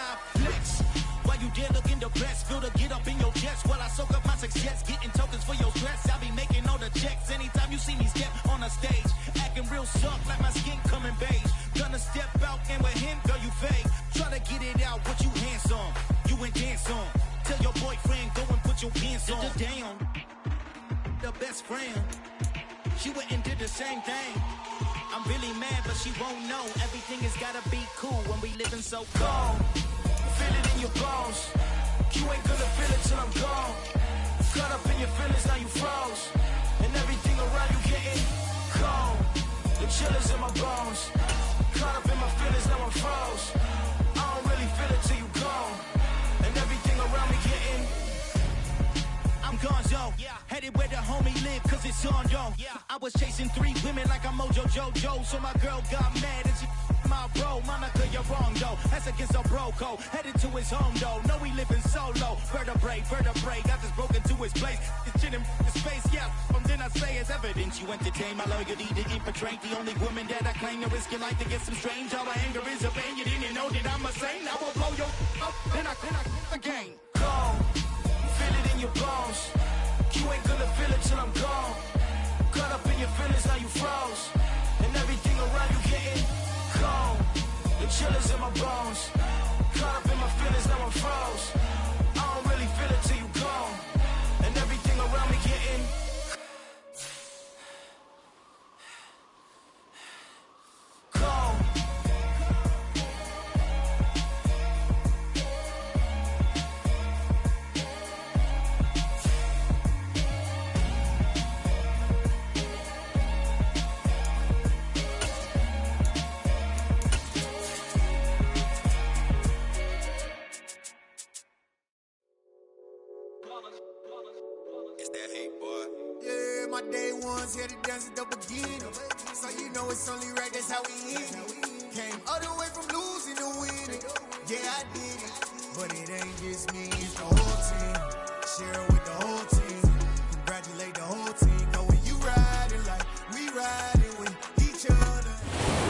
I flex. While you there looking depressed, feel the get up in your chest while I soak up my success, getting tokens for your stress. I be making all the checks anytime you see me step on a stage, acting real soft like my skin coming beige. Gonna step out and with him, girl, you fake. Try to get it out, but you handsome, you ain't dance on. Tell your boyfriend go and put your pants on. Down, the best friend, she went and did the same thing. I'm really mad, but she won't know. Everything has gotta be cool when we living so cold. Feel it in your bones. You ain't gonna feel it till I'm gone. Caught up in your feelings, now you froze. And everything around you getting cold. The chill is in my bones. Caught up in my feelings, now I'm froze. I don't really feel it till you gone. And everything around me getting, I'm gonzo. Headed where the homie live, cause it's on, yo. I was chasing 3 women like I'm Mojo Jojo. So my girl got mad and she my bro. Monica, you're wrong, though. That's against a bro code. Headed to his home, though. No, we living solo. Vertebrae. Got this broken to his place. This shit in his face, yeah. From then I say it's evidence you entertain my loyalty to infiltrate. The only woman that I claim to risk your life to get some strange. All my anger is a pain. You didn't know that I'm a saint. I will blow your up. Then I again. Gone. Feel it in your bones. You ain't gonna feel it till I'm gone. Caught up in your feelings, now you froze. And everything around you getting cold. The chill is in my bones. Caught up in my feelings, now I'm froze. I don't really feel it till you gone. And everything around me getting cold. My day ones here to dance at the beginning. So you know it's only right, that's how we end it. Came all the way from losing to winning. Yeah, I did it. But it ain't just me, it's the whole team. Share it with the whole team. Congratulate the whole team. Cause when you riding like we riding with each other.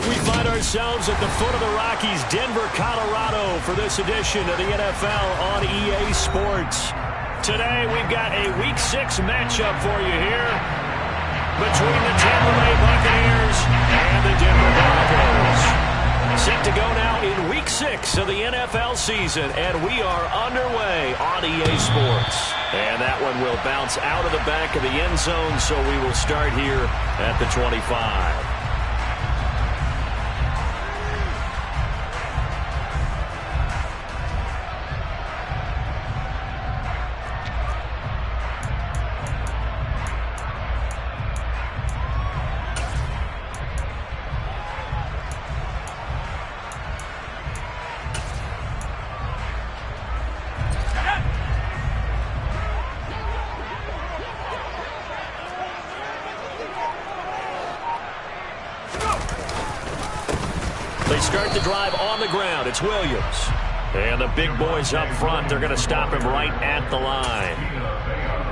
We find ourselves at the foot of the Rockies, Denver, Colorado, for this edition of the NFL on EA Sports. Today, we've got a Week 6 matchup for you here between the Tampa Bay Buccaneers and the Denver Broncos. Set to go now in Week 6 of the NFL season, and we are underway on EA Sports. And that one will bounce out of the back of the end zone, so we will start here at the 25. They start the drive on the ground. It's Williams. And the big boys up front, they're going to stop him right at the line.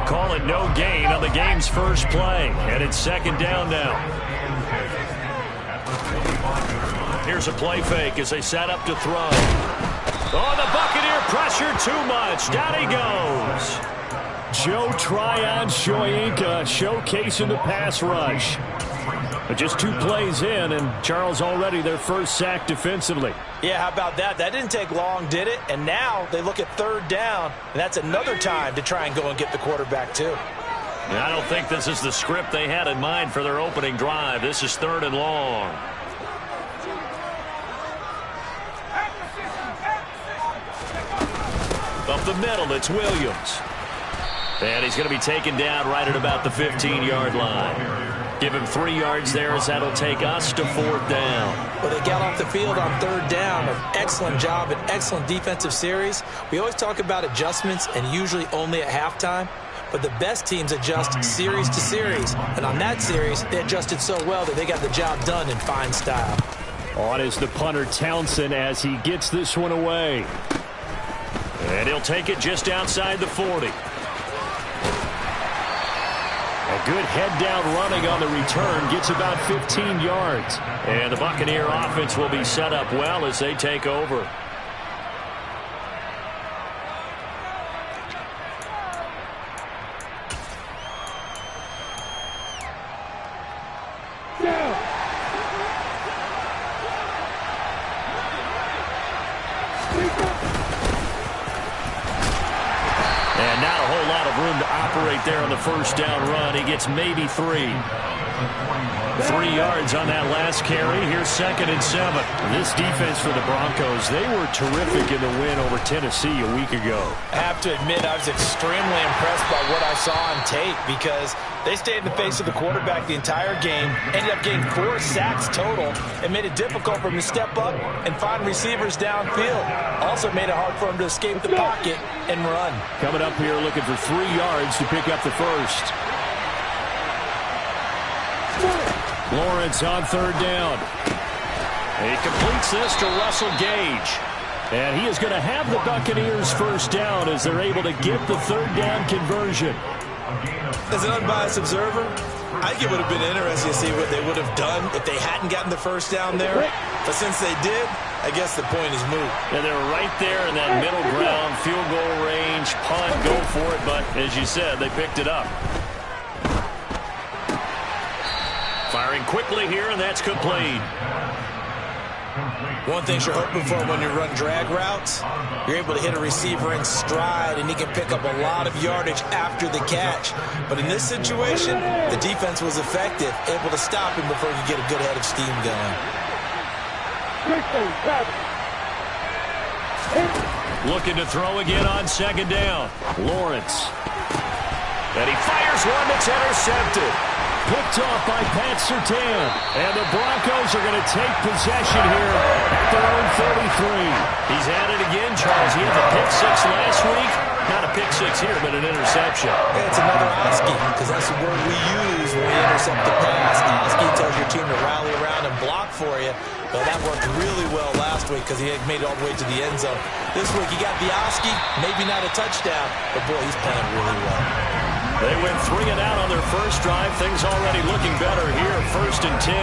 Call it no gain on the game's first play. And it's second down now. Here's a play fake as they set up to throw. Oh, the Buccaneer pressure too much. Down he goes. Joe Tryon-Shoyinka showcasing the pass rush. But just 2 plays in, and Charles already their first sack defensively. Yeah, how about that? That didn't take long, did it? And now they look at third down, and that's another time to try and go and get the quarterback, too. I don't think this is the script they had in mind for their opening drive. This is 3rd and long. Up the middle, it's Williams. And he's going to be taken down right at about the 15-yard line. Give him 3 yards there as that'll take us to 4th down. Well, they got off the field on 3rd down. An excellent job, an excellent defensive series. We always talk about adjustments and usually only at halftime. But the best teams adjust series to series. And on that series, they adjusted so well that they got the job done in fine style. On is the punter Townsend as he gets this one away. And he'll take it just outside the 40. A good head-down running on the return. Gets about 15 yards. And the Buccaneer offense will be set up well as they take over. room to operate there on the first down run. He gets maybe 3. 3 yards on that last carry. Here's 2nd and 7. This defense for the Broncos, they were terrific in the win over Tennessee a week ago. I have to admit, I was extremely impressed by what I saw on tape because they stayed in the face of the quarterback the entire game, ended up getting 4 sacks total, and made it difficult for him to step up and find receivers downfield. Also made it hard for him to escape the pocket and run. Coming up here looking for 3 yards to pick up the first. Lawrence on 3rd down. He completes this to Russell Gage. And he is going to have the Buccaneers first down as they're able to get the 3rd down conversion. As an unbiased observer, I think it would have been interesting to see what they would have done if they hadn't gotten the first down there. But since they did, I guess the point is moot. And they're right there in that middle ground, field goal range, punt, go for it. But as you said, they picked it up. Firing quickly here, and that's complete. One thing you're hoping for when you run drag routes, you're able to hit a receiver in stride, and he can pick up a lot of yardage after the catch. But in this situation, the defense was effective, able to stop him before he could get a good head of steam going. Looking to throw again on 2nd down. Lawrence. And he fires one that's intercepted. Picked off by Pat Surtain. And the Broncos are going to take possession here at their own 33. He's at it again, Charles. He had the pick 6 last week. Not a pick 6 here, but an interception. Yeah, it's another Oski, because that's the word we use when we intercept the pass. Oski tells your team to rally around and block for you. But that worked really well last week because he had made it all the way to the end zone. This week he got the Oski, maybe not a touchdown, but boy, he's playing really well. They went 3 and out on their first drive. Things already looking better here. 1st and 10.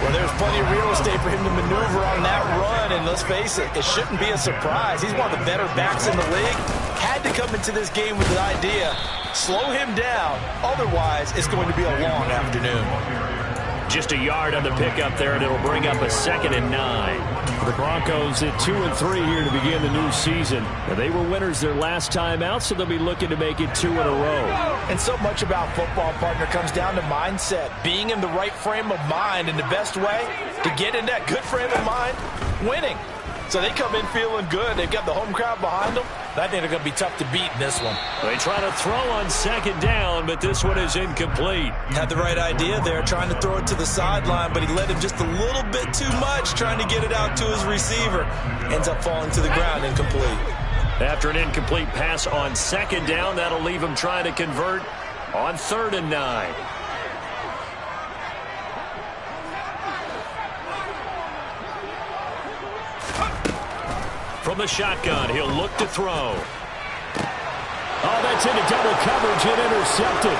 Well, there's plenty of real estate for him to maneuver on that run, and let's face it, it shouldn't be a surprise. He's one of the better backs in the league. Had to come into this game with the idea, slow him down, otherwise it's going to be a long afternoon. Just a yard on the pickup there, and it'll bring up a 2nd and 9. The Broncos at 2 and 3 here to begin the new season. They were winners their last time out, so they'll be looking to make it 2 in a row. And so much about football, partner, comes down to mindset. Being in the right frame of mind, and the best way to get in that good frame of mind, winning. So they come in feeling good. They've got the home crowd behind them. I think they're going to be tough to beat in this one. They try to throw on 2nd down, but this one is incomplete. Had the right idea there, trying to throw it to the sideline, but he led him just a little bit too much, trying to get it out to his receiver. Ends up falling to the ground, incomplete. After an incomplete pass on 2nd down, that'll leave him trying to convert on 3rd and 9. From the shotgun, he'll look to throw. Oh, that's into double coverage and intercepted.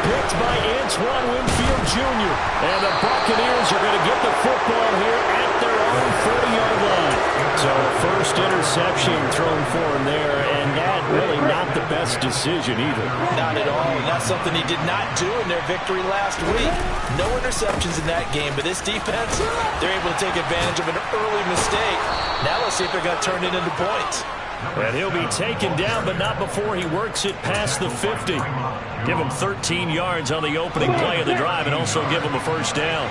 Picked by Antoine Winfield Jr. And the Buccaneers are going to get the football here at their own 40-yard line. So first interception thrown for him there, and that really not the best decision either. Not at all, and that's something he did not do in their victory last week. No interceptions in that game, but this defense, they're able to take advantage of an early mistake. Now let's see if they're going to turn it into points. And he'll be taken down, but not before he works it past the 50. Give him 13 yards on the opening play of the drive and also give him a first down.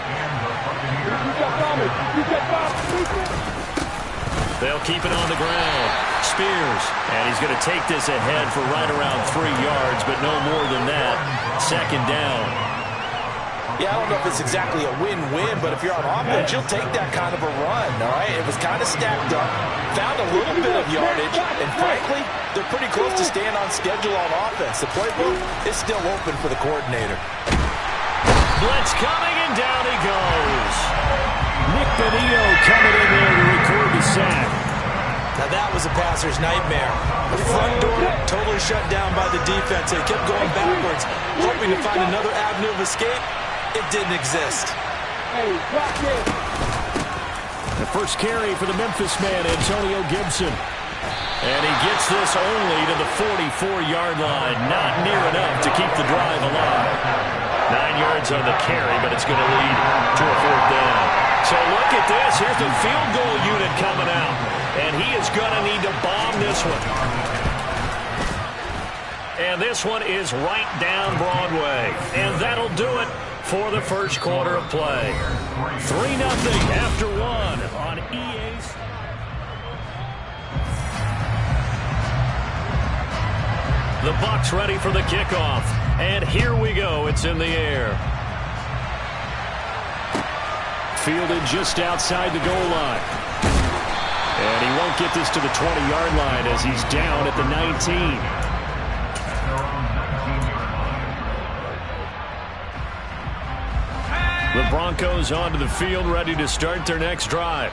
They'll keep it on the ground. Spears, and he's going to take this ahead for right around 3 yards, but no more than that. 2nd down. Yeah, I don't know if it's exactly a win-win, but if you're on offense, you'll take that kind of a run, all right? It was kind of stacked up, found a little bit of yardage, and frankly, they're pretty close to staying on schedule on offense. The playbook is still open for the coordinator. Blitz coming, and down he goes. Nick Benito coming in there to record the sack. Now that was a passer's nightmare. The front door totally shut down by the defense. They kept going backwards, hoping to find another avenue of escape. It didn't exist. The first carry for the Memphis man, Antonio Gibson. And he gets this only to the 44-yard line. Not near enough to keep the drive alive. 9 yards on the carry, but it's going to lead to a 4th down. So look at this. Here's the field goal unit coming out. And he is going to need to bomb this one. And this one is right down Broadway. And that'll do it for the first quarter of play. 3-0 after one on EA. The Bucs ready for the kickoff. And here we go. It's in the air. Fielded just outside the goal line. And he won't get this to the 20-yard line as he's down at the 19. The Broncos onto the field, ready to start their next drive.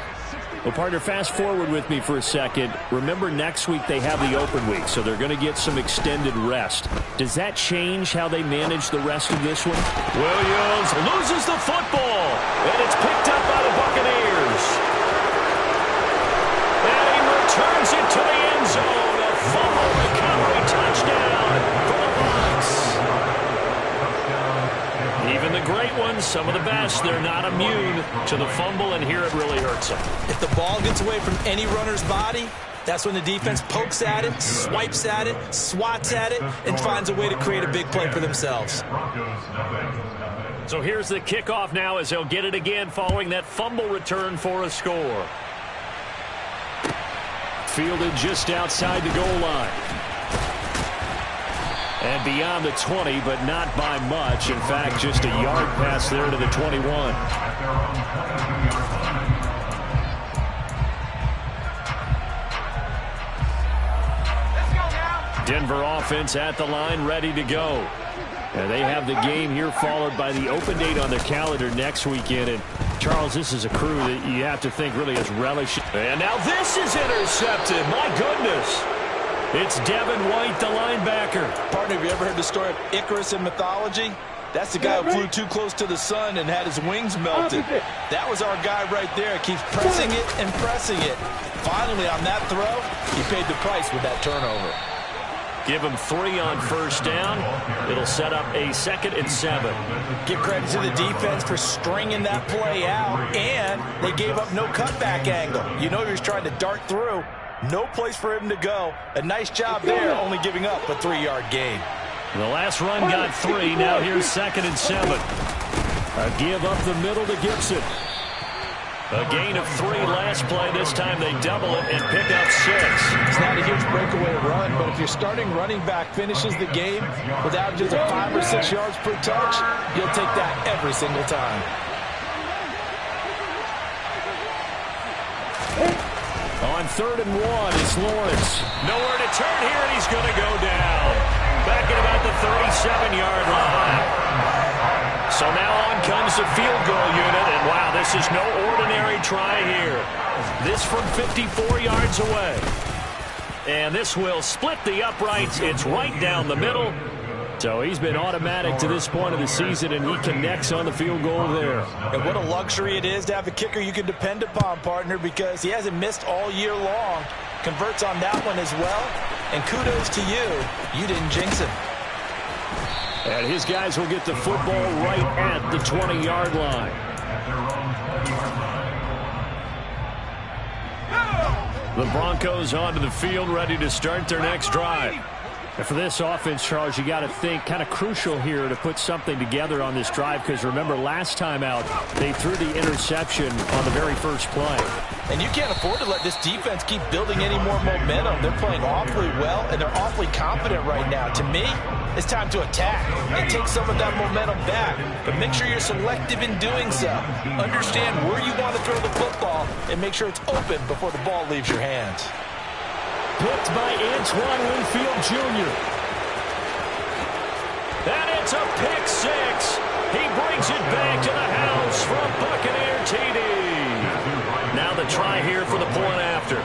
Well, partner, fast forward with me for a second. Remember, next week they have the open week, so they're going to get some extended rest. Does that change how they manage the rest of this one? Williams loses the football, and it's picked up by the Buccaneers. And he returns it to the end zone. A fumble recovery touchdown for the Bucs. Even the great ones, some of the best, they're not immune to the fumble, and here it really hurts them. If the ball gets away from any runner's body, that's when the defense pokes at it, swipes at it, swats at it, and finds a way to create a big play for themselves. So here's the kickoff now as they'll get it again following that fumble return for a score. Fielded just outside the goal line. And beyond the 20, but not by much. In fact, just a yard pass there to the 21. Denver offense at the line, ready to go. And they have the game here followed by the open date on their calendar next weekend. And, Charles, this is a crew that you have to think really has relished. And now this is intercepted. My goodness. It's Devin White, the linebacker. Partner, have you ever heard the story of Icarus in mythology? That's the guy who flew too close to the sun and had his wings melted. That was our guy right there. Keeps pressing it and pressing it. Finally, on that throw, he paid the price with that turnover. Give him 3 on first down. It'll set up a 2nd and 7. Give credit to the defense for stringing that play out, and they gave up no cutback angle. You know he was trying to dart through. No place for him to go. A nice job there, only giving up a 3-yard gain. The last run got 3. Now here's 2nd and 7. A give up the middle to Gibson. A gain of 3 last play. This time they double it and pick up 6. It's not a huge breakaway run, but if your starting running back finishes the game with averages of 5 or 6 yards per touch, you'll take that every single time. On 3rd and 1, it's Lawrence. Nowhere to turn here, and he's going to go down. Back at about the 37-yard line. So now on comes the field goal unit, and wow, this is no ordinary try here. This from 54 yards away. And this will split the uprights. It's right down the middle. So he's been automatic to this point of the season, and he connects on the field goal there. And what a luxury it is to have a kicker you can depend upon, partner, because he hasn't missed all year long. Converts on that one as well. And kudos to you. You didn't jinx him. And his guys will get the football right at the 20-yard line. The Broncos onto the field, ready to start their next drive. And for this offense, Charles, you got to think kind of crucial here to put something together on this drive, because remember last time out they threw the interception on the very first play. And you can't afford to let this defense keep building any more momentum. They're playing awfully well, and they're awfully confident right now. To me, it's time to attack and take some of that momentum back. But make sure you're selective in doing so. Understand where you want to throw the football and make sure it's open before the ball leaves your hands. Picked by Antoine Winfield Jr. And it's a pick 6. He brings it back to the house from Buccaneer TD. Now the try here for the point after.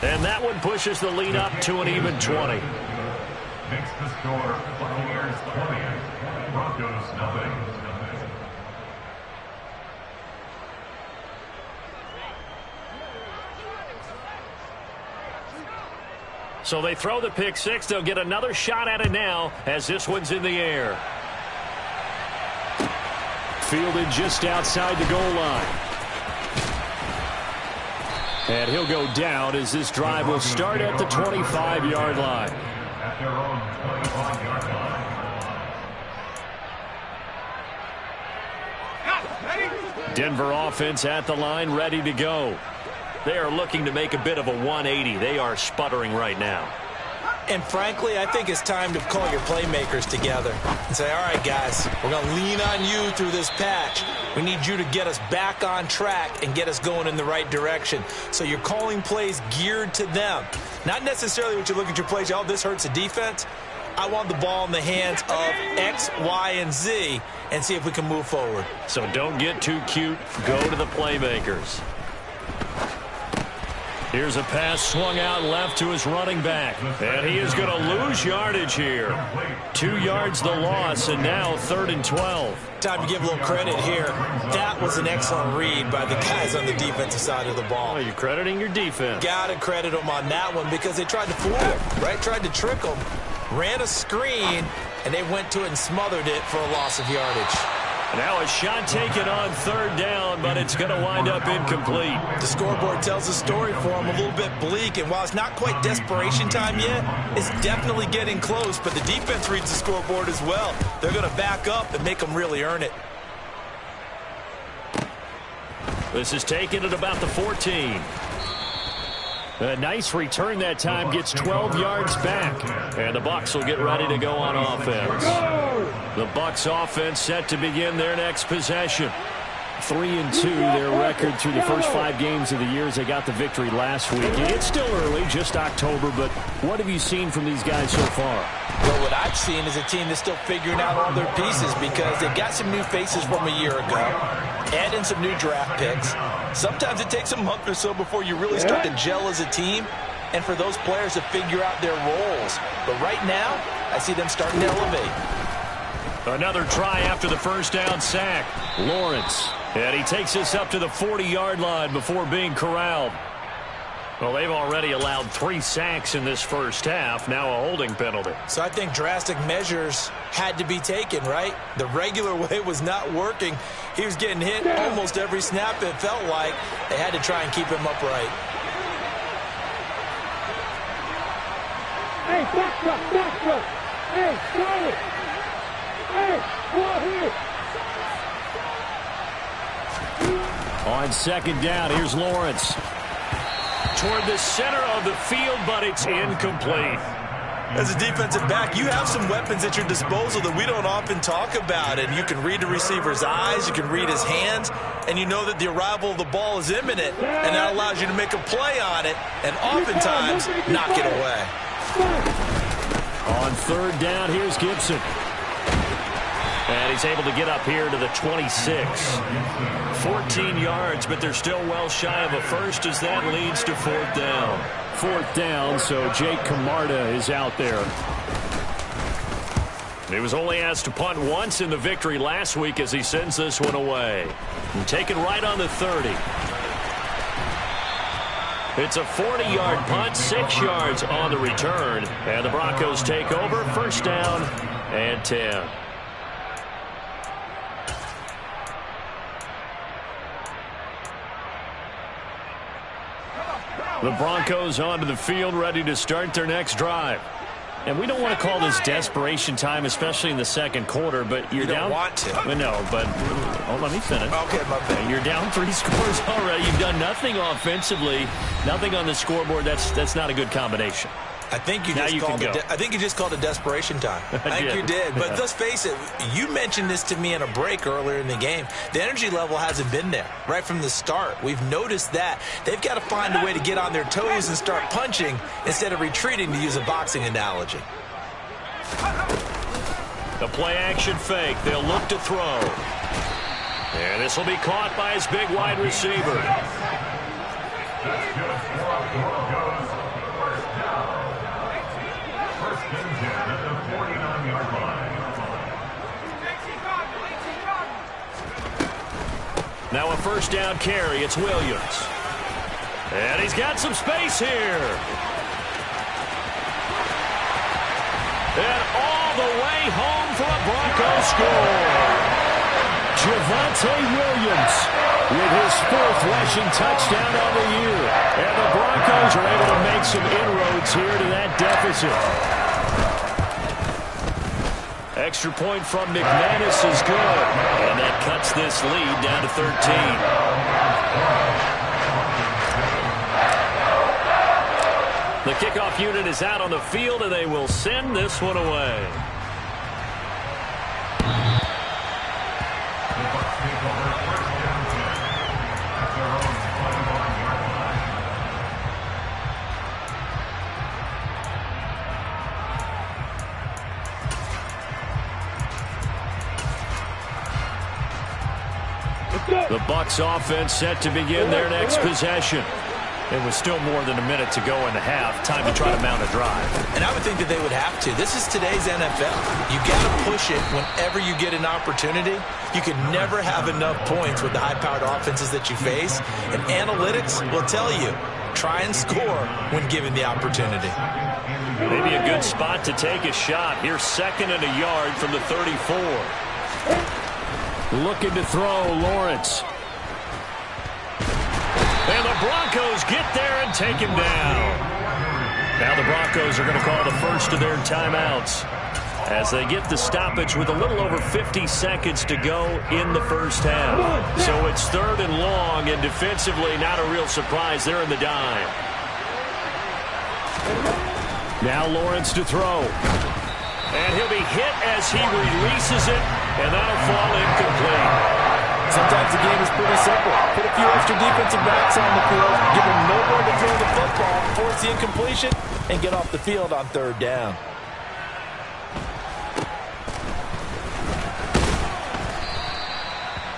And that one pushes the lead up to an even 20. Makes the score Buccaneers 20, Broncos nothing. So they throw the pick 6. They'll get another shot at it now as this one's in the air. Fielded just outside the goal line. And he'll go down as this drive will start at the 25-yard line. At their own 25-yard line. Denver offense at the line, ready to go. They are looking to make a bit of a 180. They are sputtering right now. And frankly, I think it's time to call your playmakers together and say, all right, guys, we're going to lean on you through this patch. We need you to get us back on track and get us going in the right direction. So you're calling plays geared to them. Not necessarily what you look at your plays, oh, this hurts the defense. I want the ball in the hands of X, Y, and Z and see if we can move forward. So don't get too cute. Go to the playmakers. Here's a pass swung out left to his running back. And he is going to lose yardage here. 2 yards the loss, and now 3rd and 12. Time to give a little credit here. That was an excellent read by the guys on the defensive side of the ball. Oh, you're crediting your defense. Got to credit them on that one because they tried to fool him, right? Tried to trick him. Ran a screen, and they went to it and smothered it for a loss of yardage. Now a shot taken on 3rd down, but it's going to wind up incomplete. The scoreboard tells a story for him, a little bit bleak, and while it's not quite desperation time yet, it's definitely getting close, but the defense reads the scoreboard as well. They're going to back up and make them really earn it. This is taken at about the 14. A nice return that time, gets 12 yards back. And the Bucs will get ready to go on offense. The Bucs offense set to begin their next possession. 3-2, their record through the first 5 games of the year as they got the victory last week. It's still early, just October, but what have you seen from these guys so far? Well, what I've seen is a team that's still figuring out all their pieces because they've got some new faces from a year ago, add in some new draft picks. Sometimes it takes a month or so before you really start to gel as a team and for those players to figure out their roles. But right now, I see them starting to elevate. Another try after the first down sack. Lawrence. And he takes us up to the 40-yard line before being corralled. Well, they've already allowed 3 sacks in this first half. Now a holding penalty. So I think drastic measures had to be taken, right? The regular way was not working. He was getting hit almost every snap, it felt like. They had to try and keep him upright. Hey, back up. Hey, solid. Hey, go here. On 2nd down, here's Lawrence. Toward the center of the field, but it's incomplete. As a defensive back, you have some weapons at your disposal that we don't often talk about. And you can read the receiver's eyes, you can read his hands, and you know that the arrival of the ball is imminent, and that allows you to make a play on it and oftentimes knock it away. On 3rd down, here's Gibson. And he's able to get up here to the 26. 14 yards, but they're still well shy of a first as that leads to 4th down. 4th down, so Jake Camarda is out there. He was only asked to punt once in the victory last week as he sends this one away. And taken right on the 30. It's a 40-yard punt, 6 yards on the return. And the Broncos take over, 1st down and 10. The Broncos onto the field, ready to start their next drive. And we don't want to call this desperation time, especially in the 2nd quarter, but you're down. You don't want to. No, but let me finish. Okay, my bad. You're down 3 scores already. You've done nothing offensively, nothing on the scoreboard. That's not a good combination. I think you just called it desperation time. I think you did. But let's face it, you mentioned this to me in a break earlier in the game. The energy level hasn't been there right from the start. We've noticed that. They've got to find a way to get on their toes and start punching instead of retreating, to use a boxing analogy. The play action fake. They'll look to throw. And this will be caught by his big wide receiver. That's good for the Broncos. First down. First and 10 at the 49-yard line. Now a 1st down carry. It's Williams. And he's got some space here. And all the way home for a Broncos score. Javonte Williams with his 4th rushing touchdown on the year. And the Broncos are able to make some inroads here to that deficit. Extra point from McManus is good. And that cuts this lead down to 13. The kickoff unit is out on the field, and they will send this one away. The Bucs offense set to begin their next possession. It was still more than a minute to go in the half. Time to try to mount a drive. And I would think that they would have to. This is today's NFL. You got to push it whenever you get an opportunity. You can never have enough points with the high-powered offenses that you face. And analytics will tell you, try and score when given the opportunity. Maybe a good spot to take a shot. Here's 2nd and a yard from the 34. Looking to throw, Lawrence. And the Broncos get there and take him down. Now the Broncos are going to call the first of their timeouts as they get the stoppage with a little over 50 seconds to go in the first half. So it's 3rd and long, and defensively not a real surprise. They're in the dime. Now Lawrence to throw. And he'll be hit as he releases it, and that'll fall incomplete. Sometimes the game is pretty simple. Put a few extra defensive backs on the field, give them nowhere to throw the football, force the incompletion, and get off the field on 3rd down.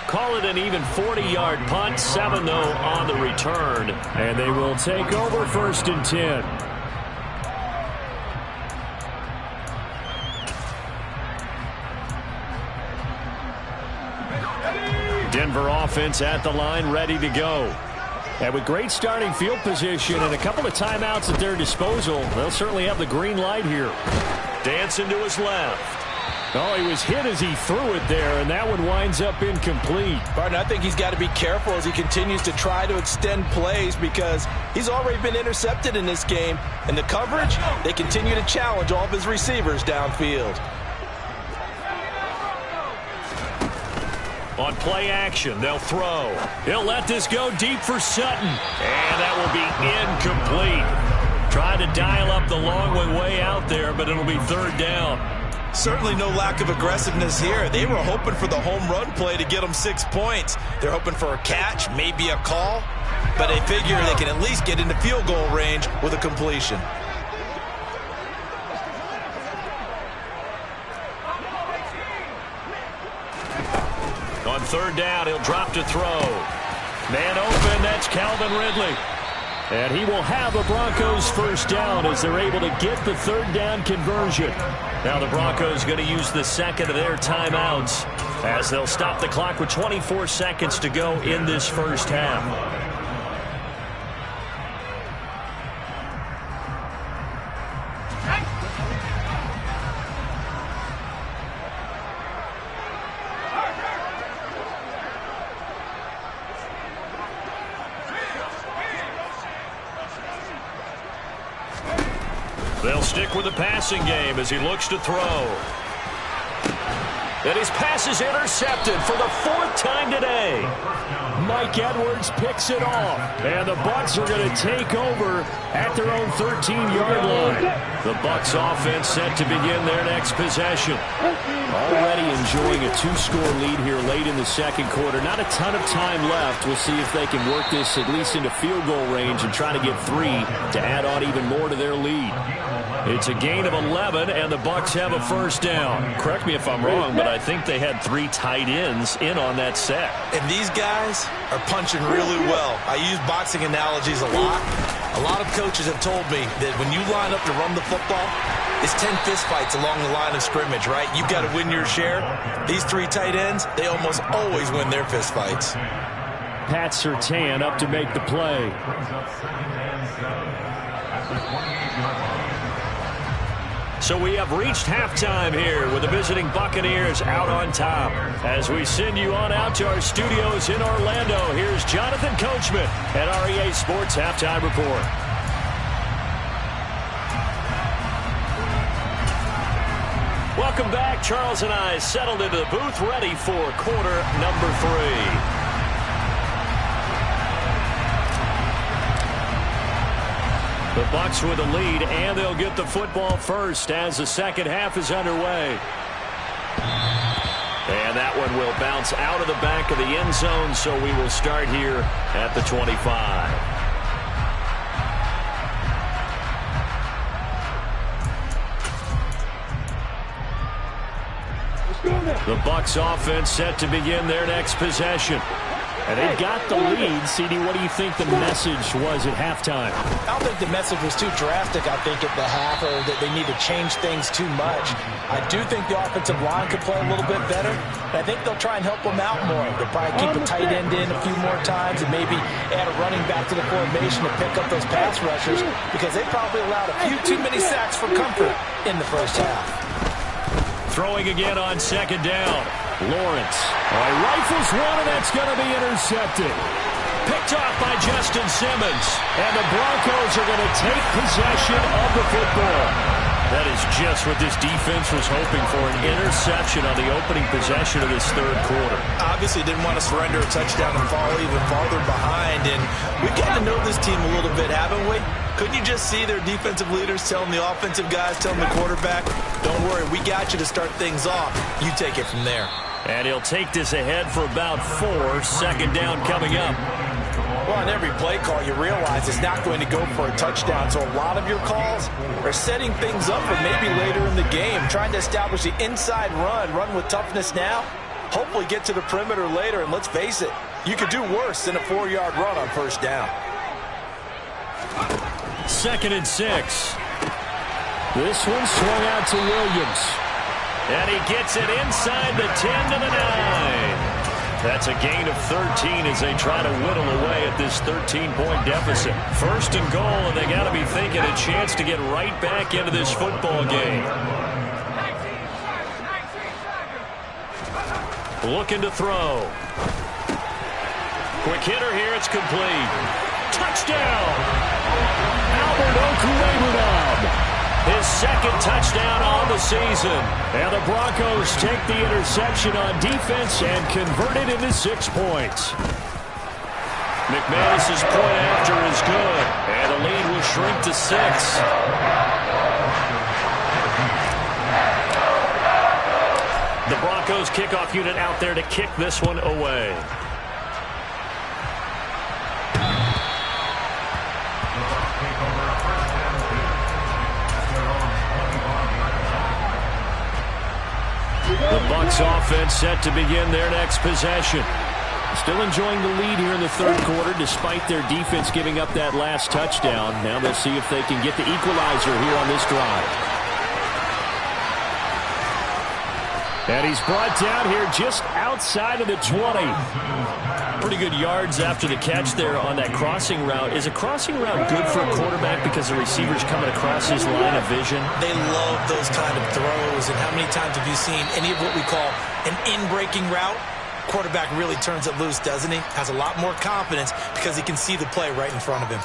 Call it an even 40-yard punt, 7 though on the return, and they will take over 1st and 10. Denver offense at the line, ready to go. And with great starting field position and a couple of timeouts at their disposal, they'll certainly have the green light here. Dancing to his left. Oh, he was hit as he threw it there, and that one winds up incomplete. Barton, I think he's got to be careful as he continues to try to extend plays because he's already been intercepted in this game. And the coverage, they continue to challenge all of his receivers downfield. On play action, they'll throw. He'll let this go deep for Sutton. And that will be incomplete. Trying to dial up the long one way out there, but it'll be 3rd down. Certainly no lack of aggressiveness here. They were hoping for the home run play to get them 6 points. They're hoping for a catch, maybe a call. But they figure they can at least get into field goal range with a completion. On 3rd down, he'll drop to throw. Man open, that's Calvin Ridley. And he will have the Broncos 1st down as they're able to get the 3rd down conversion. Now the Broncos going to use the 2nd of their timeouts as they'll stop the clock with 24 seconds to go in this first half. They'll stick with the passing game as he looks to throw. And his pass is intercepted for the 4th time today. Mike Edwards picks it off. And the Bucs are going to take over at their own 13-yard line. The Bucs offense set to begin their next possession. Already enjoying a 2-score lead here late in the 2nd quarter. Not a ton of time left. We'll see if they can work this at least into field goal range and try to get 3 to add on even more to their lead. It's a gain of 11, and the Bucs have a 1st down. Correct me if I'm wrong, but I think they had 3 tight ends in on that set. And these guys are punching really well. I use boxing analogies a lot. A lot of coaches have told me that when you line up to run the football, it's 10 fistfights along the line of scrimmage, right? You've got to win your share. These 3 tight ends, they almost always win their fistfights. Pat Surtain up to make the play. So we have reached halftime here with the visiting Buccaneers out on top. As we send you on out to our studios in Orlando, here's Jonathan Coachman at our EA Sports Halftime Report. Welcome back. Charles and I settled into the booth ready for quarter number 3. The Bucs with a lead, and they'll get the football first as the second half is underway. And that one will bounce out of the back of the end zone, so we will start here at the 25. The Bucs offense set to begin their next possession. And they've got the lead. CD, what do you think the message was at halftime? I don't think the message was too drastic, I think, at the half, or that they need to change things too much. I do think the offensive line could play a little bit better. And I think they'll try and help them out more. They'll probably keep a tight end in a few more times and maybe add a running back to the formation to pick up those pass rushers, because they probably allowed a few too many sacks for comfort in the first half. Throwing again on second down. Lawrence. All right, rifles one, and that's going to be intercepted. Picked off by Justin Simmons. And the Broncos are going to take possession of the football. That is just what this defense was hoping for, an interception on the opening possession of this third quarter. Obviously didn't want to surrender a touchdown and fall even farther behind. And we've gotten to know this team a little bit, haven't we? Couldn't you just see their defensive leaders telling the offensive guys, telling the quarterback, don't worry, we got you to start things off. You take it from there. And he'll take this ahead for about 4. Second down coming up. Well, on every play call, you realize it's not going to go for a touchdown. So a lot of your calls are setting things up for maybe later in the game, trying to establish the inside run with toughness now, hopefully get to the perimeter later. And let's face it, you could do worse than a 4-yard run on first down. 2nd and 6. This one swung out to Williams. And he gets it inside the 10 to the 9. That's a gain of 13 as they try to whittle away at this 13-point deficit. 1st and goal, and they got to be thinking a chance to get right back into this football game. Looking to throw. Quick hitter here, it's complete. Touchdown! Albert Okwuegbunam. His 2nd touchdown on the season. And the Broncos take the interception on defense and convert it into 6 points. McManus's point after is good. And the lead will shrink to 6. The Broncos kickoff unit out there to kick this one away. The Bucs offense set to begin their next possession. Still enjoying the lead here in the third quarter despite their defense giving up that last touchdown. Now they'll see if they can get the equalizer here on this drive. And he's brought down here just outside of the 20. Pretty good yards after the catch there on that crossing route. Is a crossing route good for a quarterback because the receiver's coming across his line of vision? They love those kind of throws. And how many times have you seen any of what we call an in-breaking route? Quarterback really turns it loose, doesn't he? Has a lot more confidence because he can see the play right in front of him.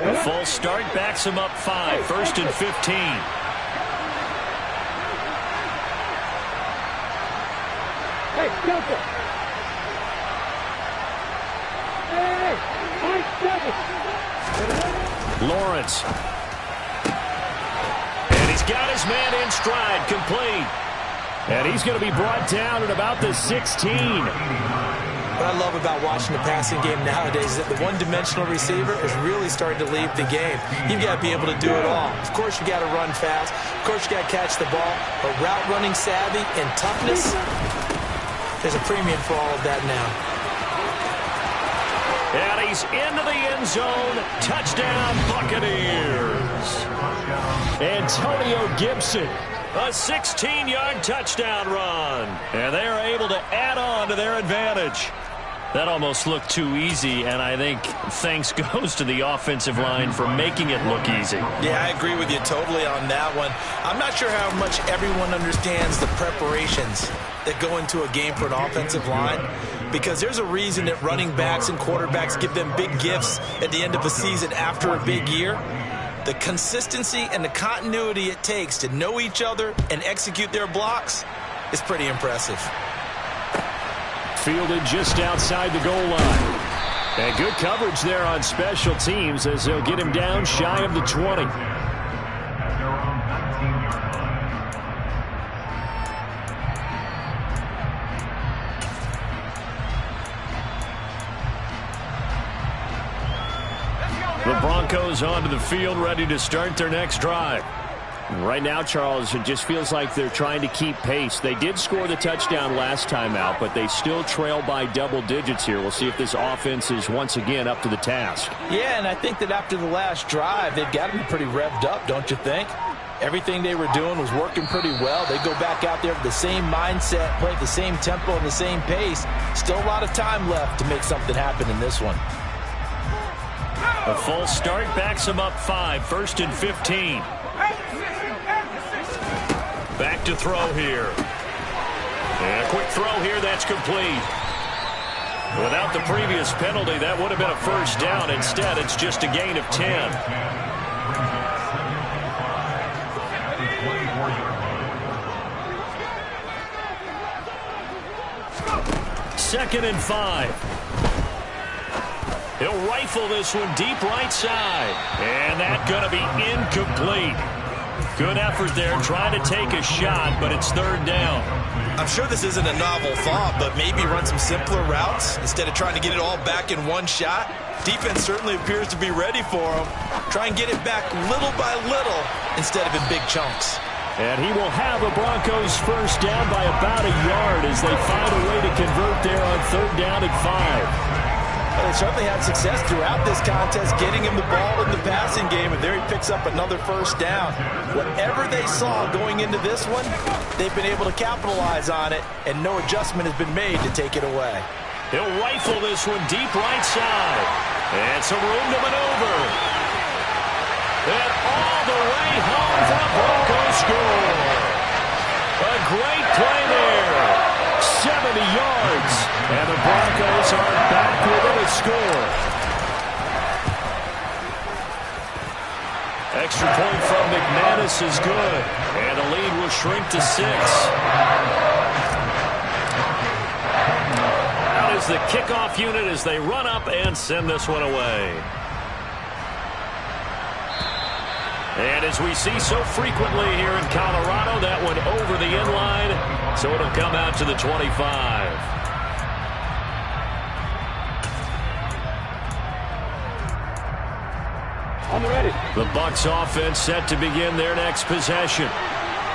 A full start backs him up 5. 1st and 15. Hey, Delta! Hey, Lawrence. And he's got his man in stride, complete. And he's going to be brought down at about the 16. What I love about watching the passing game nowadays is that the one-dimensional receiver is really starting to leave the game. You've got to be able to do it all. Of course, you got to run fast. Of course, you got to catch the ball. But route running savvy and toughness, there's a premium for all of that now. And he's into the end zone. Touchdown, Buccaneers. Antonio Gibson. A 16-yard touchdown run. And they are able to add on to their advantage. That almost looked too easy, and I think thanks goes to the offensive line for making it look easy. Yeah, I agree with you totally on that one. I'm not sure how much everyone understands the preparations that go into a game for an offensive line, because there's a reason that running backs and quarterbacks give them big gifts at the end of the season after a big year. The consistency and the continuity it takes to know each other and execute their blocks is pretty impressive. Fielded just outside the goal line. And good coverage there on special teams as they'll get him down shy of the 20. The Broncos onto the field, ready to start their next drive. Right now, Charles, it just feels like they're trying to keep pace. They did score the touchdown last time out, but they still trail by double digits here. We'll see if this offense is once again up to the task. Yeah, and I think that after the last drive, they've got to be pretty revved up, don't you think? Everything they were doing was working pretty well. They go back out there with the same mindset, play at the same tempo and the same pace. Still a lot of time left to make something happen in this one. A false start backs them up 5, 1st and 15. Back to throw here. And a quick throw here, that's complete. Without the previous penalty, that would have been a first down. Instead, it's just a gain of 10. Second and 5. He'll rifle this one deep right side. And that's going to be incomplete. Good effort there, trying to take a shot, but it's third down. I'm sure this isn't a novel thought, but maybe run some simpler routes instead of trying to get it all back in one shot. Defense certainly appears to be ready for him. Try and get it back little by little instead of in big chunks. And he will have a Broncos first down by about a yard as they find a way to convert there on third down and 5. They certainly had success throughout this contest, getting him the ball in the passing game, and there he picks up another first down. Whatever they saw going into this one, they've been able to capitalize on it, and no adjustment has been made to take it away. He'll rifle this one deep right side. And some room to maneuver. And all the way home, the Broncos score. A great play there. 70 yards. And the Broncos are back within a score. Extra point from McManus is good. And the lead will shrink to 6. Out is the kickoff unit as they run up and send this one away. And as we see so frequently here in Colorado, that one over the end line, so it'll come out to the 25. I'm ready. The Bucs offense set to begin their next possession.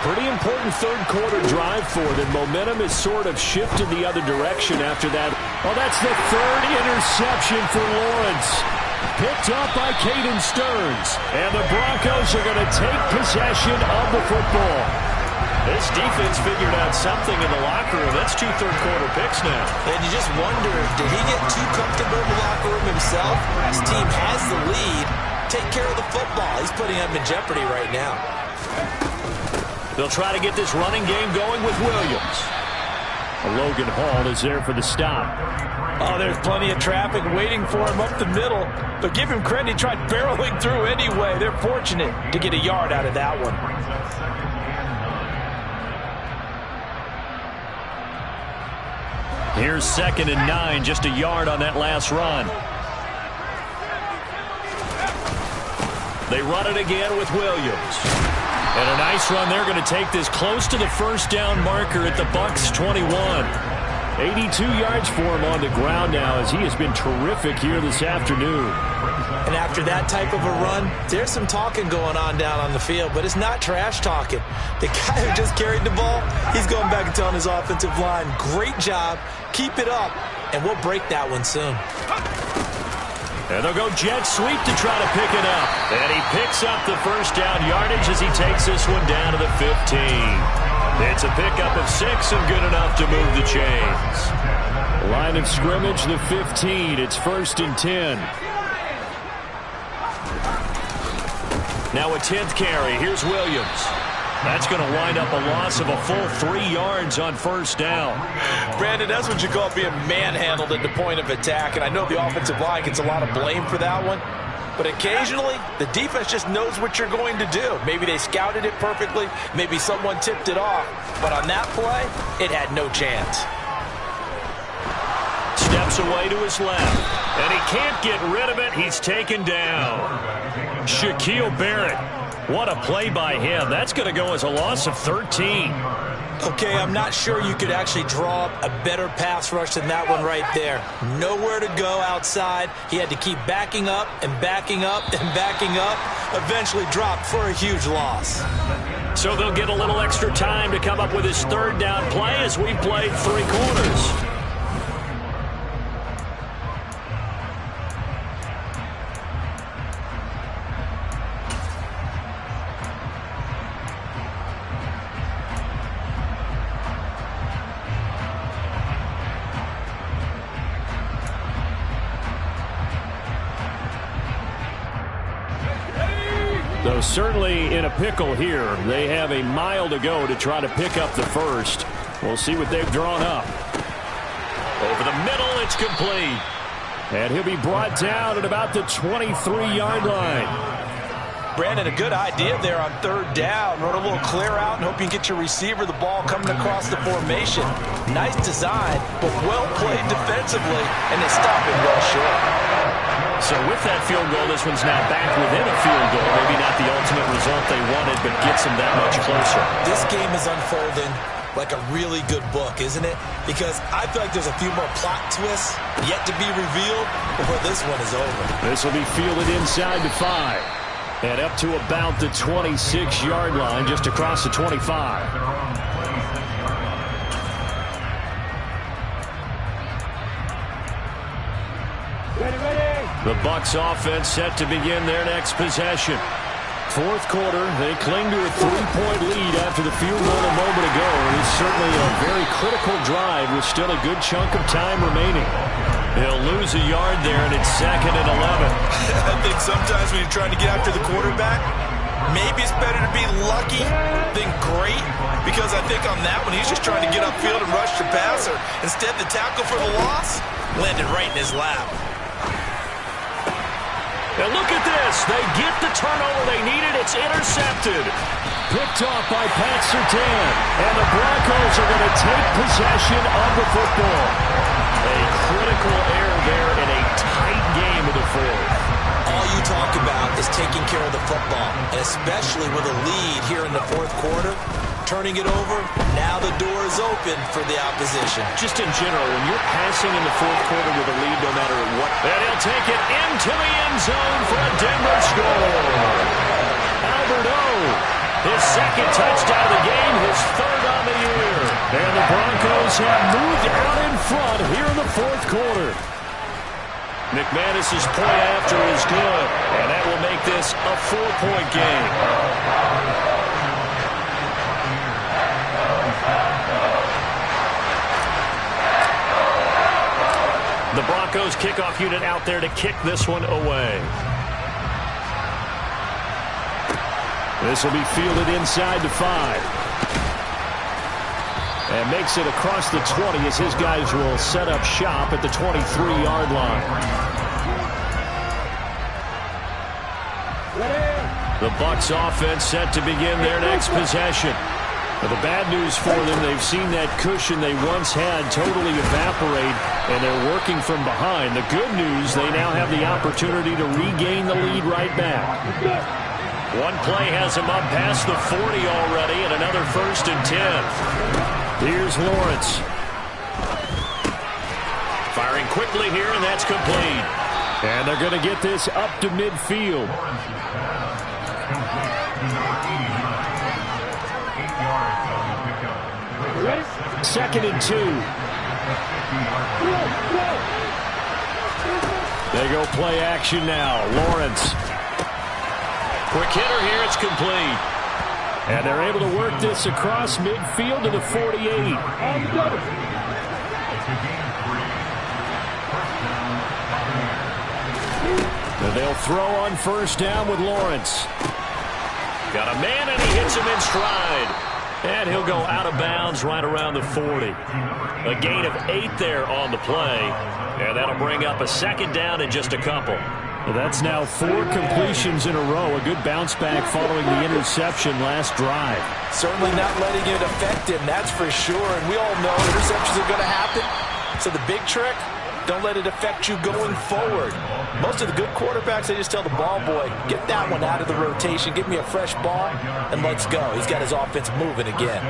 Pretty important third quarter drive for them. Momentum has sort of shifted the other direction after that. Oh, that's the third interception for Lawrence. Picked up by Caden Stearns. And the Broncos are going to take possession of the football. This defense figured out something in the locker room. That's 2 third-quarter picks now. And you just wonder, did he get too comfortable in the locker room himself? His team has the lead. Take care of the football. He's putting them in jeopardy right now. They'll try to get this running game going with Williams. Logan Hall is there for the stop. Oh, there's plenty of traffic waiting for him up the middle. But give him credit, he tried barreling through anyway. They're fortunate to get a yard out of that one. Here's 2nd and 9, just a yard on that last run. They run it again with Williams. And a nice run. They're going to take this close to the first down marker at the Bucs 21. 82 yards for him on the ground now as he has been terrific here this afternoon. And after that type of a run, there's some talking going on down on the field, but it's not trash talking. The guy who just carried the ball, he's going back and telling his offensive line, great job, keep it up, and we'll break that one soon. And they'll go jet sweep to try to pick it up. And he picks up the first down yardage as he takes this one down to the 15. It's a pickup of 6 and good enough to move the chains. Line of scrimmage, the 15. It's 1st and 10. Now a 10th carry. Here's Williams. That's going to wind up a loss of a full 3 yards on 1st down. Brandon, that's what you call being manhandled at the point of attack. And I know the offensive line gets a lot of blame for that one. But occasionally, the defense just knows what you're going to do. Maybe they scouted it perfectly. Maybe someone tipped it off. But on that play, it had no chance. Steps away to his left. And he can't get rid of it. He's taken down. Shaquille Barrett. What a play by him. That's going to go as a loss of 13. Okay, I'm not sure you could actually draw up a better pass rush than that one right there. Nowhere to go outside. He had to keep backing up and backing up and backing up. Eventually dropped for a huge loss. So they'll get a little extra time to come up with his 3rd down play as we played 3 quarters. So certainly in a pickle here. They have a mile to go to try to pick up the 1st. We'll see what they've drawn up. Over the middle, it's complete. And he'll be brought down at about the 23-yard line. Brandon, a good idea there on 3rd down. Run a little clear out and hope you can get your receiver the ball coming across the formation. Nice design, but well played defensively, and they stop it well short. So with that field goal, this one's now back within a field goal. Maybe not the ultimate result they wanted, but gets them that much closer. This game is unfolding like a really good book, isn't it? Because I feel like there's a few more plot twists yet to be revealed before this one is over. This will be fielded inside the 5. And up to about the 26-yard line, just across the 25. The Bucs offense set to begin their next possession. 4th quarter, they cling to a 3-point lead after the field goal a moment ago. It is certainly a very critical drive with still a good chunk of time remaining. They'll lose a yard there, and it's 2nd and 11. I think sometimes when you're trying to get after the quarterback, maybe it's better to be lucky than great, because I think on that one, he's just trying to get upfield and rush the passer. Instead, the tackle for the loss landed right in his lap. And look at this. They get the turnover they needed. It's intercepted. Picked off by Pat Surtain. And the Broncos are going to take possession of the football. A critical error there in a tight game of the 4th. All you talk about is taking care of the football, and especially with a lead here in the 4th quarter. Turning it over, now the door is open for the opposition. Just in general, when you're passing in the 4th quarter with a lead, no matter what. And he'll take it into the end zone for a Denver score. Albert O, his 2nd touchdown of the game, his 3rd on the year. And the Broncos have moved out in front here in the 4th quarter. McManus's point after is good, and that will make this a 4-point game. The Broncos kickoff unit out there to kick this one away. This will be fielded inside the 5. And makes it across the 20 as his guys will set up shop at the 23-yard line. The Bucs offense set to begin their next possession. But the bad news for them, they've seen that cushion they once had totally evaporate, and they're working from behind. The good news, they now have the opportunity to regain the lead right back. One play has them up past the 40 already, and another 1st and 10. Here's Lawrence. Firing quickly here, and that's complete. And they're going to get this up to midfield. 2nd and 2. They go play action now. Lawrence. Quick hitter here. It's complete. And they're able to work this across midfield to the 48. They'll throw on first down with Lawrence. Got a man, and he hits him in stride. And he'll go out of bounds right around the 40. A gain of 8 there on the play. And that'll bring up a second down in just a couple. Well, that's now 4 completions in a row. A good bounce back following the interception last drive. Certainly not letting it affect him, that's for sure. And we all know interceptions are going to happen. So the big trick, don't let it affect you going forward. Most of the good quarterbacks, they just tell the ball boy, get that one out of the rotation, give me a fresh ball, and let's go. He's got his offense moving again.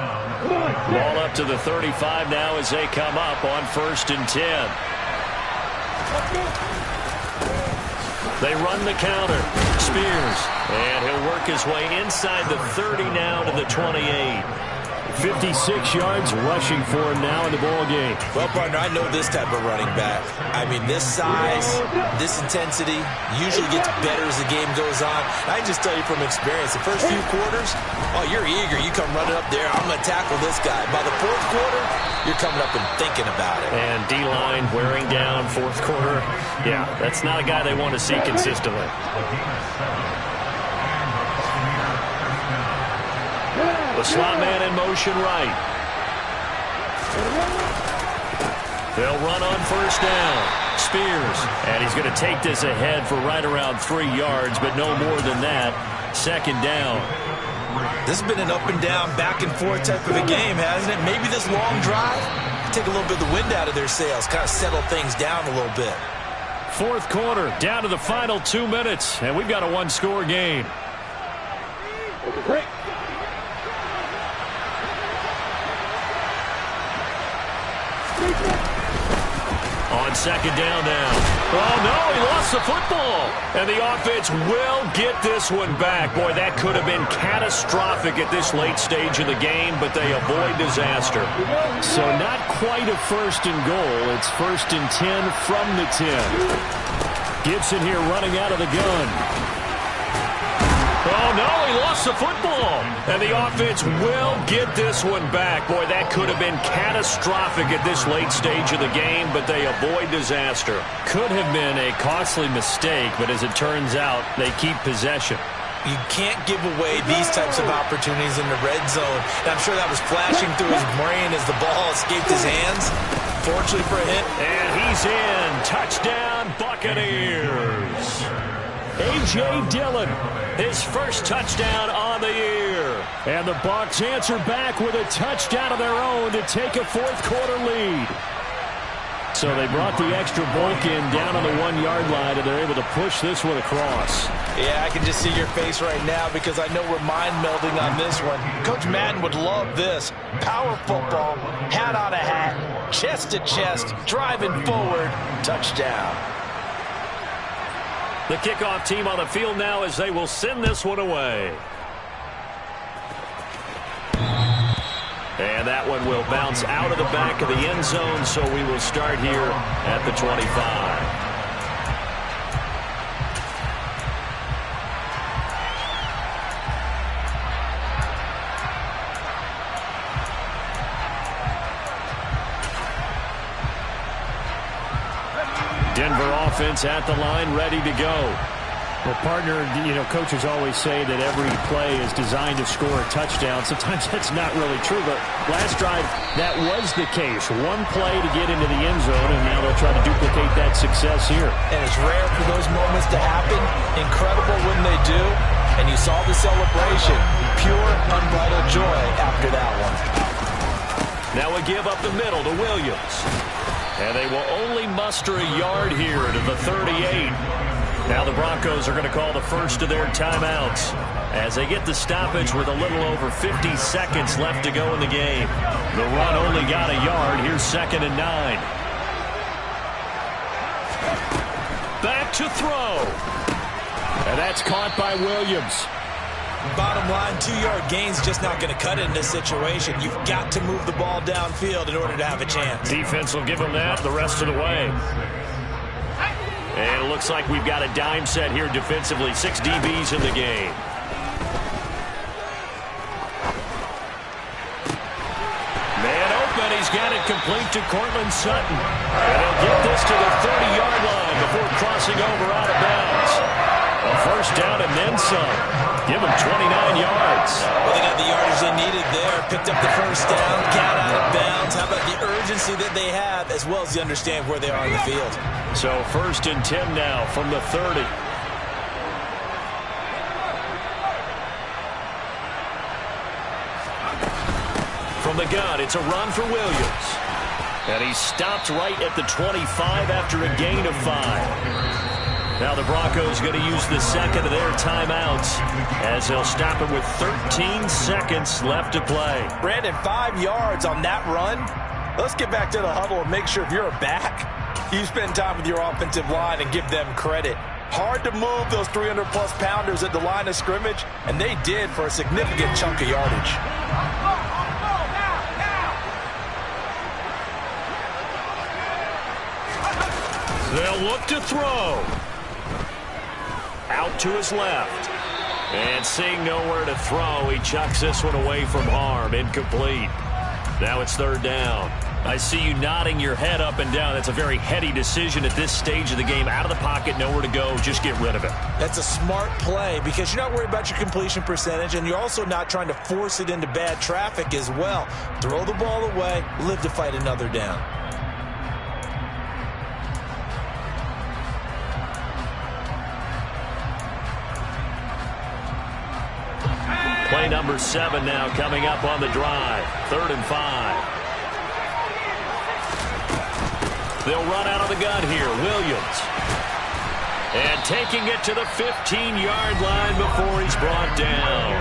Ball up to the 35 now as they come up on 1st and 10. They run the counter. Spears. And he'll work his way inside the 30 now to the 28. 56 yards rushing for him now in the ball game. Well, partner, I know this type of running back. I mean, this size, this intensity usually gets better as the game goes on. I can just tell you from experience, the first few quarters, oh, you're eager. You come running up there. I'm going to tackle this guy. By the 4th quarter, you're coming up and thinking about it. And D-line wearing down 4th quarter. Yeah, that's not a guy they want to see consistently. The slot man in motion right. They'll run on first down. Spears. And he's going to take this ahead for right around 3 yards, but no more than that. 2nd down. This has been an up and down, back and forth type of a game, hasn't it? Maybe this long drive, take a little bit of the wind out of their sails, kind of settle things down a little bit. 4th quarter, down to the final 2 minutes, and we've got a 1-score game. Break. On 2nd down now. Oh, no, he lost the football. And the offense will get this one back. Boy, that could have been catastrophic at this late stage of the game, but they avoid disaster. So not quite a 1st and goal. It's 1st and 10 from the 10. Gibson here running out of the gun. Oh, no, he lost the football. And the offense will get this one back. Boy, that could have been catastrophic at this late stage of the game, but they avoid disaster. Could have been a costly mistake, but as it turns out, they keep possession. You can't give away these types of opportunities in the red zone. And I'm sure that was flashing through his brain as the ball escaped his hands. Fortunately for him. And he's in. Touchdown, Buccaneers. A.J. Dillon, his first touchdown on the year. And the Bucs answer back with a touchdown of their own to take a 4th quarter lead. So they brought the extra bulk in down on the 1-yard line, and they're able to push this one across. Yeah, I can just see your face right now because I know we're mind melding on this one. Coach Madden would love this. Power football, hat on a hat, chest to chest, driving forward, touchdown. The kickoff team on the field now as they will send this one away. And that one will bounce out of the back of the end zone, so we will start here at the 25. Denver offense at the line, ready to go. Well, partner, coaches always say that every play is designed to score a touchdown. Sometimes that's not really true, but last drive, that was the case. One play to get into the end zone, and now they'll try to duplicate that success here. And it's rare for those moments to happen. Incredible when they do. And you saw the celebration. Pure, unbridled joy after that one. Now we give up the middle to Williams. And they will only muster a yard here to the 38. Now the Broncos are going to call the first of their timeouts as they get the stoppage with a little over 50 seconds left to go in the game. The run only got a yard. Here's 2nd and 9. Back to throw. And that's caught by Williams. Bottom line, 2-yard gain's just not going to cut it in this situation. You've got to move the ball downfield in order to have a chance. Defense will give them that the rest of the way. And it looks like we've got a dime set here defensively. 6 DBs in the game. Man movement. He's got it complete to Courtland Sutton. And he'll get this to the 30-yard line before crossing over out of bounds. A first down and then some. Give him 29 yards. Well, they got the yardage they needed there. Picked up the first down, got out of bounds. How about the urgency that they have, as well as they understand where they are in the field? So 1st and 10 now from the 30. From the gun, it's a run for Williams. And he stopped right at the 25 after a gain of 5. Now the Broncos going to use the second of their timeouts as they'll stop it with 13 seconds left to play. Brandon, 5 yards on that run. Let's get back to the huddle and make sure if you're a back, you spend time with your offensive line and give them credit. Hard to move those 300-plus pounders at the line of scrimmage, and they did for a significant chunk of yardage. They'll look to throw. Out to his left. And seeing nowhere to throw, he chucks this one away from harm. Incomplete. Now it's 3rd down. I see you nodding your head up and down. That's a very heady decision at this stage of the game. Out of the pocket, nowhere to go. Just get rid of it. That's a smart play because you're not worried about your completion percentage, and you're also not trying to force it into bad traffic as well. Throw the ball away, live to fight another down. Play number 7 now coming up on the drive. 3rd and 5. They'll run out of the gun here. Williams. And taking it to the 15-yard line before he's brought down.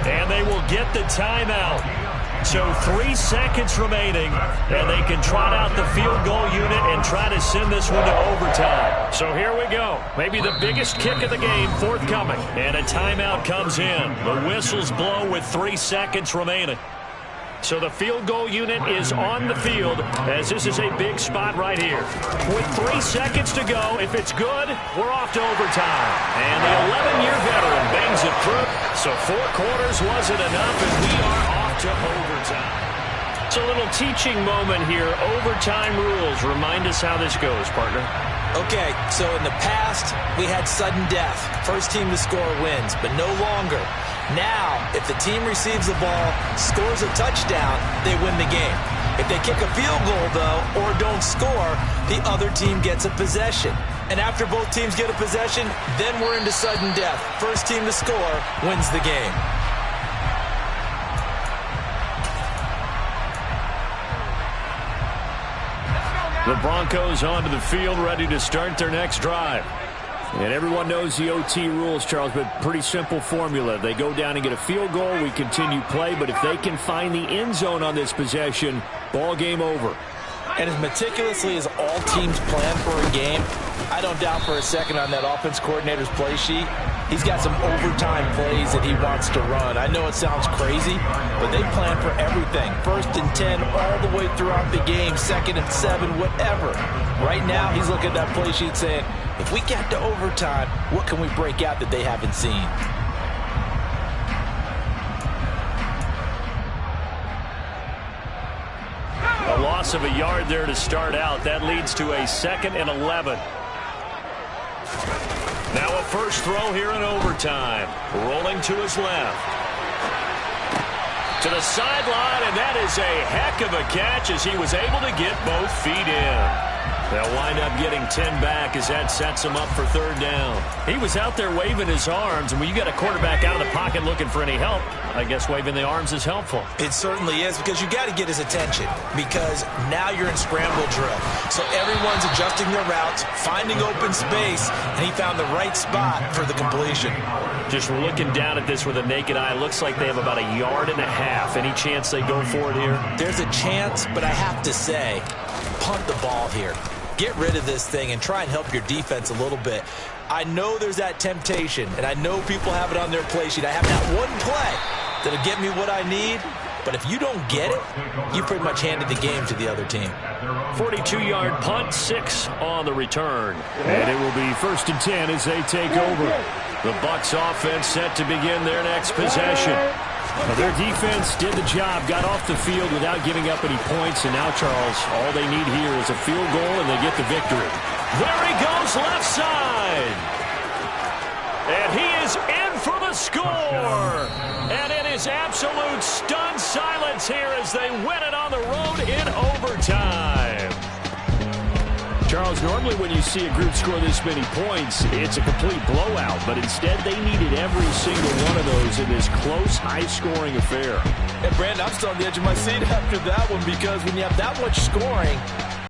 And they will get the timeout. So 3 seconds remaining, and they can trot out the field goal unit and try to send this one to overtime. So here we go. Maybe the biggest kick of the game forthcoming. And a timeout comes in. The whistles blow with 3 seconds remaining. So the field goal unit is on the field as this is a big spot right here. With 3 seconds to go, if it's good, we're off to overtime. And the 11-year veteran bangs it through. So 4 quarters wasn't enough, and we are off to overtime. It's a little teaching moment here. Overtime rules. Remind us how this goes, partner. Okay, so in the past, we had sudden death. First team to score wins, but no longer. Now, if the team receives the ball, scores a touchdown, they win the game. If they kick a field goal, though, or don't score, the other team gets a possession. And after both teams get a possession, then we're into sudden death. First team to score wins the game. The Broncos onto the field, ready to start their next drive. And everyone knows the OT rules, Charles, but pretty simple formula. They go down and get a field goal, we continue play, but if they can find the end zone on this possession, ball game over. And as meticulously as all teams plan for a game, I don't doubt for a second on that offense coordinator's play sheet, he's got some overtime plays that he wants to run. I know it sounds crazy, but they plan for everything. 1st and 10 all the way throughout the game, 2nd and 7, whatever. Right now, he's looking at that play sheet saying, if we get to overtime, what can we break out that they haven't seen? A loss of a yard there to start out. That leads to a 2nd and 11. Now a first throw here in overtime. Rolling to his left. To the sideline, and that is a heck of a catch as he was able to get both feet in. They'll wind up getting 10 back as that sets him up for 3rd down. He was out there waving his arms, and when you got a quarterback out of the pocket looking for any help, I guess waving the arms is helpful. It certainly is, because you got to get his attention, because now you're in scramble drill. So everyone's adjusting their routes, finding open space, and he found the right spot for the completion. Just looking down at this with a naked eye, looks like they have about 1.5 yards. Any chance they go for it here? There's a chance, but I have to say, punt the ball here. Get rid of this thing and try and help your defense a little bit. I know there's that temptation, and I know people have it on their play sheet. I have that one play that'll get me what I need, but if you don't get it, you pretty much handed the game to the other team. 42-yard punt, 6 on the return. And it will be 1st and 10 as they take over. The Bucs offense set to begin their next possession. Well, their defense did the job, got off the field without giving up any points, and now, Charles, all they need here is a field goal, and they get the victory. There he goes left side. And he is in for the score. And it is absolute stunned silence here as they win it on the road in overtime. Charles, normally when you see a group score this many points, it's a complete blowout. But instead, they needed every single one of those in this close, high-scoring affair. And, Brandon, I'm still on the edge of my seat after that one because when you have that much scoring,